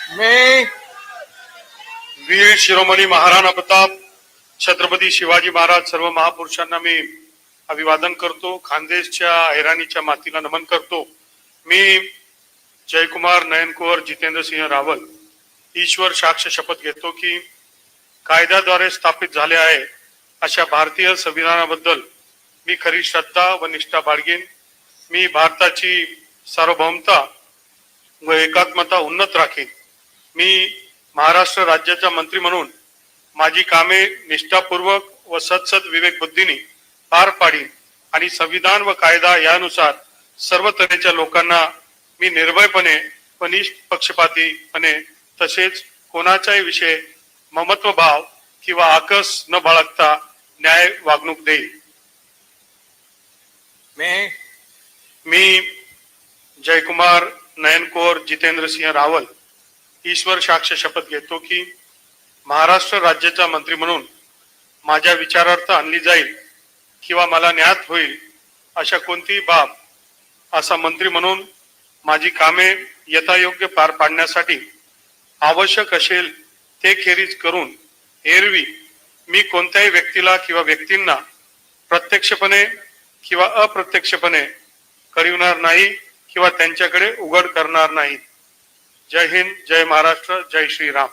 मी वीर शिरोमणी महाराणा प्रताप छत्रपती शिवाजी महाराज सर्व महापुरुषांना मी अभिवादन करतो. खानदेशच्या हैराणीच्या मातीला नमन करतो. मी जयकुमार नयनकुवर जितेंद्र सिंह रावल ईश्वर साक्ष शपथ घेतो की कायद्याद्वारे स्थापित झाले आहे अशा भारतीय संविधानाबद्दल मी खरी श्रद्धा व निष्ठा बाळगेन. मी भारताची सार्वभौमता व एकात्मता उन्नत राखीन. मी महाराष्ट्र राज्याचा मंत्री म्हणून माझी कामे निष्ठापूर्वक व सत्सद विवेक बुद्धीने पार पाडीन आणि संविधान व कायदा यानुसार सर्व तऱ्हेच्या लोकांना मी निर्भयपणे व निष्पक्षपातीपणे तसेच कोणाच्याही विषयी ममत्व भाव किंवा आकस न बाळगता न्याय वागणूक देईल. मी जयकुमार नयनकुवर जितेंद्र सिंह रावल ईश्वर साक्ष शपथ घेतो की महाराष्ट्र राज्याचा मंत्री म्हणून माझ्या विचारार्थ आणली जाईल किंवा मला ज्ञात होईल अशा कोणतीही बाब असा मंत्री म्हणून माझी कामे यथायोग्य पार पाडण्यासाठी आवश्यक असेल ते खेरीज करून एरवी मी कोणत्याही व्यक्तीला किंवा व्यक्तींना प्रत्यक्षपणे किंवा अप्रत्यक्षपणे कळविणार नाही किंवा त्यांच्याकडे उघड करणार नाही. जय हिंद, जय महाराष्ट्र, जय श्रीराम.